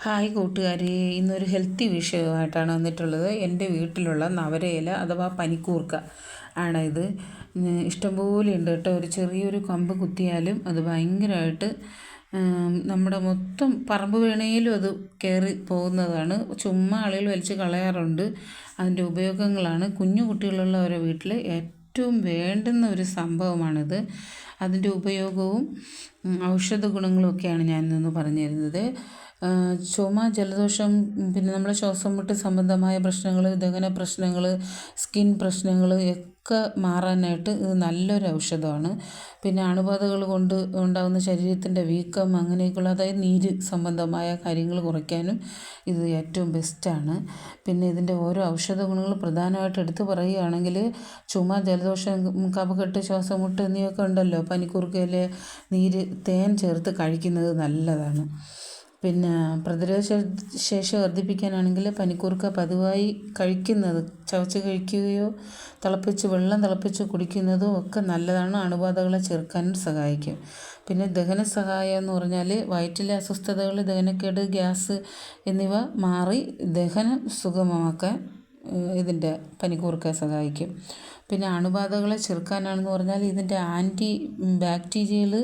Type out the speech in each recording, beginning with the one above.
Hi കൂട്ടുകാരെ, ഇന്നൊരു healthy വിഷയമായിട്ടാണ് വന്നിട്ടുള്ളത്. എൻ്റെ വീട്ടിലുള്ള നവരയില അഥവാ പനിക്കൂർക്ക ആണ് ഇത്. ഇഷ്ടംപോലെ ഉണ്ട് കേട്ടോ. ഒരു ചെറിയൊരു കമ്പ് കുത്തിയാലും അത് ഭയങ്കരമായിട്ട് നമ്മുടെ മൊത്തം പറമ്പ് വേണേലും അത് കയറി പോകുന്നതാണ്. ചുമ്മാ ആളുകൾ വലിച്ച് കളയാറുണ്ട്. അതിൻ്റെ ഉപയോഗങ്ങളാണ് കുഞ്ഞു കുട്ടികളുള്ളവരുടെ വീട്ടിൽ ഏറ്റവും വേണ്ടുന്ന ഒരു സംഭവമാണിത്. അതിൻ്റെ ഉപയോഗവും ഔഷധ ഗുണങ്ങളും ഒക്കെയാണ് ഞാൻ ഇന്ന് പറഞ്ഞു തരുന്നത്. ചുമ, ജലദോഷം, പിന്നെ നമ്മുടെ ശ്വാസം മുട്ട് സംബന്ധമായ പ്രശ്നങ്ങൾ, ദഹന പ്രശ്നങ്ങൾ, സ്കിൻ പ്രശ്നങ്ങൾ ഒക്കെ മാറാനായിട്ട് ഇത് നല്ലൊരു ഔഷധമാണ്. പിന്നെ അണുബാധകൾ കൊണ്ട് ഉണ്ടാകുന്ന ശരീരത്തിൻ്റെ വീക്കം അങ്ങനെയൊക്കെയുള്ള, അതായത് നീര് സംബന്ധമായ കാര്യങ്ങൾ കുറയ്ക്കാനും ഇത് ഏറ്റവും ബെസ്റ്റാണ്. പിന്നെ ഇതിൻ്റെ ഓരോ ഔഷധ ഗുണങ്ങൾ പ്രധാനമായിട്ട് എടുത്തു പറയുകയാണെങ്കിൽ ചുമ, ജലദോഷം, കഫക്കെട്ട്, ശ്വാസം മുട്ട് എന്നിവയൊക്കെ ഉണ്ടല്ലോ, പനിക്കൂർക്കയിലെ നീര് തേൻ ചേർത്ത് കഴിക്കുന്നത് നല്ലതാണ്. പിന്നെ പ്രതിരോധ ശേഷി വർദ്ധിപ്പിക്കാനാണെങ്കിൽ പനിക്കൂർക്ക പതിവായി കഴിക്കുന്നത്, ചവച്ച് കഴിക്കുകയോ വെള്ളം തിളപ്പിച്ച് കുടിക്കുന്നതും ഒക്കെ നല്ലതാണ്. അണുബാധകളെ ചെറുക്കാനും സഹായിക്കും. പിന്നെ ദഹന സഹായം എന്ന് പറഞ്ഞാൽ വയറ്റിലെ അസ്വസ്ഥതകൾ, ദഹനക്കേട്, ഗ്യാസ് എന്നിവ മാറി ദഹനം സുഗമമാക്കാൻ ഇതിൻ്റെ പനിക്കൂർക്ക സഹായിക്കും. പിന്നെ അണുബാധകളെ ചെറുക്കാനാണെന്ന് പറഞ്ഞാൽ ഇതിൻ്റെ ആൻറ്റി ബാക്ടീരിയൽ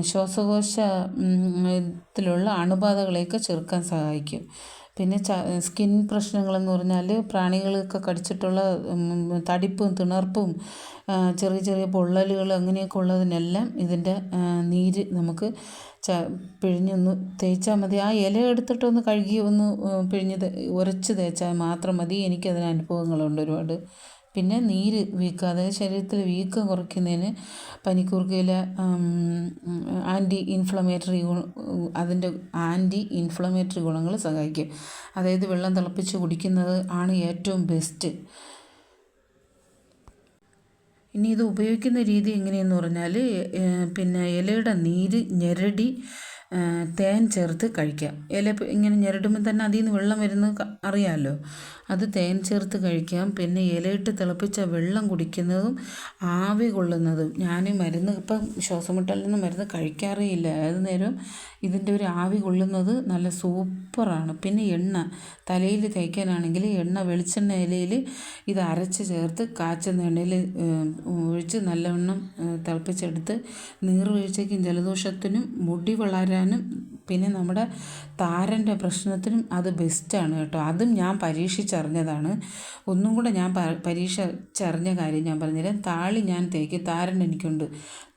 ശ്വാസകോശത്തിലുള്ള അണുബാധകളെയൊക്കെ ചെറുക്കാൻ സഹായിക്കും. പിന്നെ സ്കിൻ പ്രശ്നങ്ങളെന്ന് പറഞ്ഞാൽ പ്രാണികളൊക്കെ കടിച്ചിട്ടുള്ള തടിപ്പും തിണർപ്പും ചെറിയ ചെറിയ പൊള്ളലുകൾ അങ്ങനെയൊക്കെ ഉള്ളതിനെല്ലാം ഇതിൻ്റെ നീര് നമുക്ക് പിഴിഞ്ഞൊന്ന് തേച്ചാൽ മതി. ആ ഇല എടുത്തിട്ടൊന്ന് കഴുകി ഒന്ന് പിഴിഞ്ഞ് ഉരച്ച് തേച്ചാൽ മാത്രം മതി. എനിക്കതിന് അനുഭവങ്ങളുണ്ട് ഒരുപാട്. പിന്നെ നീര് വീക്കം, അതായത് ശരീരത്തിൽ വീക്കം കുറയ്ക്കുന്നതിന് പനിക്കൂർക്കയില അതിൻ്റെ ആൻറ്റി ഇൻഫ്ലമേറ്ററി ഗുണങ്ങൾ സഹായിക്കും. അതായത് വെള്ളം തിളപ്പിച്ച് കുടിക്കുന്നത് ആണ് ഏറ്റവും ബെസ്റ്റ്. ഇനി ഇത് ഉപയോഗിക്കുന്ന രീതി എങ്ങനെയെന്ന് പറഞ്ഞാൽ, പിന്നെ ഇലയുടെ നീര് ഞെരടി തേൻ ചേർത്ത് കഴിക്കാം. ഇല ഇങ്ങനെ ഞെരടുമ്പോൾ തന്നെ അതിൽ നിന്ന് വെള്ളം വരുന്നത് അറിയാമല്ലോ. അത് തേൻ ചേർത്ത് കഴിക്കാം. പിന്നെ ഇലയിട്ട് തിളപ്പിച്ച വെള്ളം കുടിക്കുന്നതും ആവി കൊള്ളുന്നതും. ഞാൻ ഇപ്പം ശ്വാസം മുട്ടലിന് മരുന്ന് കഴിക്കാറേ ഇല്ല. ഏത് നേരം ഇതിൻ്റെ ഒരു ആവി കൊള്ളുന്നത് നല്ല സൂപ്പറാണ്. പിന്നെ എണ്ണ തലയിൽ തേക്കാനാണെങ്കിൽ വെളിച്ചെണ്ണ ഇലയിൽ ഇത് അരച്ച് ചേർത്ത് കാച്ചുന്ന എണ്ണയിൽ ഒഴിച്ച് നല്ലവണ്ണം തിളപ്പിച്ചെടുത്ത് നീർവീഴ്ചയ്ക്കും ജലദോഷത്തിനും മുടി വളരാനും പിന്നെ നമ്മുടെ താരൻ്റെ പ്രശ്നത്തിനും അത് ബെസ്റ്റാണ് കേട്ടോ. അതും ഞാൻ പരീക്ഷിച്ചറിഞ്ഞതാണ്. ഒന്നും കൂടെ ഞാൻ പരീക്ഷിച്ചറിഞ്ഞ കാര്യം ഞാൻ പറഞ്ഞുതരാം. താളി ഞാൻ തേക്കും. താരൻ എനിക്കുണ്ട്.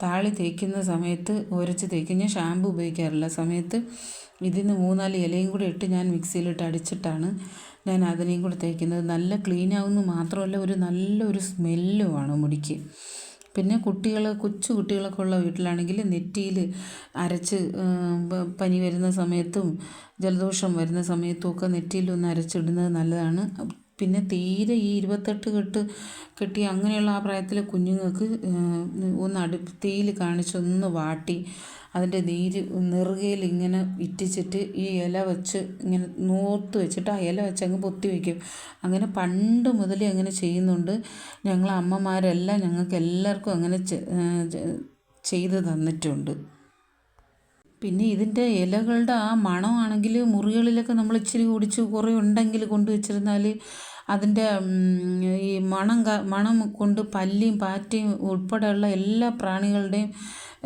താളി തേക്കുന്ന സമയത്ത് ഉരച്ച് തേക്കും. ഞാൻ ഷാമ്പു ഉപയോഗിക്കാറില്ല. സമയത്ത് ഇതിന് 3-4 ഇലയും കൂടെ ഇട്ട് ഞാൻ മിക്സിയിലിട്ട് അടിച്ചിട്ടാണ് ഞാൻ അതിനെയും കൂടെ തേക്കുന്നത്. നല്ല ക്ലീനാവുന്നു മാത്രമല്ല ഒരു നല്ലൊരു സ്മെല്ലുമാണ് മുടിക്ക്. പിന്നെ കൊച്ചു കുട്ടികളൊക്കെ ഉള്ള വീട്ടിലാണെങ്കിൽ നെറ്റിയിൽ അരച്ച് പനി വരുന്ന സമയത്തും ജലദോഷം വരുന്ന സമയത്തും ഒക്കെ നെറ്റിയിലൊന്ന് അരച്ചിടുന്നത് നല്ലതാണ്. പിന്നെ തീരെ ഈ 28 കെട്ടി അങ്ങനെയുള്ള ആ പ്രായത്തിലെ കുഞ്ഞുങ്ങൾക്ക് ഒന്ന് തീയിൽ കാണിച്ചൊന്ന് വാട്ടി അതിൻ്റെ നീര് നെറുകയിൽ ഇങ്ങനെ ഇറ്റിച്ചിട്ട് ഈ ഇല വെച്ച് ഇങ്ങനെ നൂർത്ത് വെച്ചിട്ട് ആ ഇല വെച്ച് അങ്ങ് പൊത്തി വയ്ക്കും. അങ്ങനെ പണ്ട് മുതലേ അങ്ങനെ ചെയ്യുന്നുണ്ട്. അമ്മമാരെല്ലാം ഞങ്ങൾക്ക് എല്ലാവർക്കും അങ്ങനെ ചെയ്ത് തന്നിട്ടുണ്ട്. പിന്നെ ഇതിൻ്റെ ഇലകളുടെ ആ മണമാണെങ്കിൽ മുറികളിലൊക്കെ നമ്മൾ ഇച്ചിരി കുടിച്ച് കുറേ ഉണ്ടെങ്കിൽ കൊണ്ടുവച്ചിരുന്നാൽ അതിൻ്റെ ഈ മണം കൊണ്ട് പല്ലിയും പാറ്റയും ഉൾപ്പെടെയുള്ള എല്ലാ പ്രാണികളുടെയും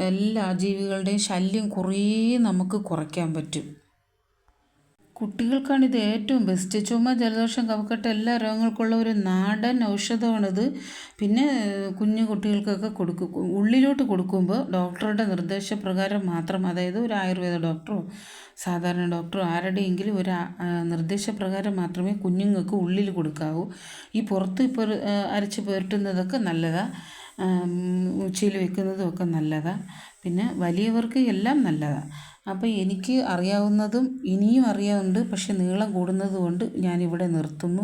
എല്ലാ ജീവികളുടെയും ശല്യം കുറേ നമുക്ക് കുറയ്ക്കാൻ പറ്റും. കുട്ടികൾക്കാണിത് ഏറ്റവും ബെസ്റ്റ്. ചുമ, ജലദോഷം, കഫക്കെട്ട് എല്ലാ രോഗങ്ങൾക്കുള്ള ഒരു നാടൻ ഔഷധമാണിത്. പിന്നെ കുഞ്ഞു കുട്ടികൾക്കൊക്കെ ഉള്ളിലോട്ട് കൊടുക്കുമ്പോൾ ഡോക്ടറുടെ നിർദ്ദേശപ്രകാരം മാത്രം, അതായത് ഒരു ആയുർവേദ ഡോക്ടറോ സാധാരണ ഡോക്ടറോ ആരുടെയെങ്കിലും ഒരു നിർദ്ദേശപ്രകാരം മാത്രമേ കുഞ്ഞുങ്ങൾക്ക് ഉള്ളിൽ കൊടുക്കാവൂ. ഈ പുറത്ത് അരച്ച് പുരട്ടുന്നതൊക്കെ നല്ലതാണ്. ഉച്ചയിൽ വെക്കുന്നതും ഒക്കെ നല്ലതാണ്. പിന്നെ വലിയവർക്ക് എല്ലാം നല്ലതാണ്. അപ്പോൾ എനിക്ക് അറിയാവുന്നതും ഇനിയും അറിയാവുന്നുണ്ട്. പക്ഷെ നീളം കൂടുന്നത് കൊണ്ട് ഞാനിവിടെ നിർത്തുന്നു.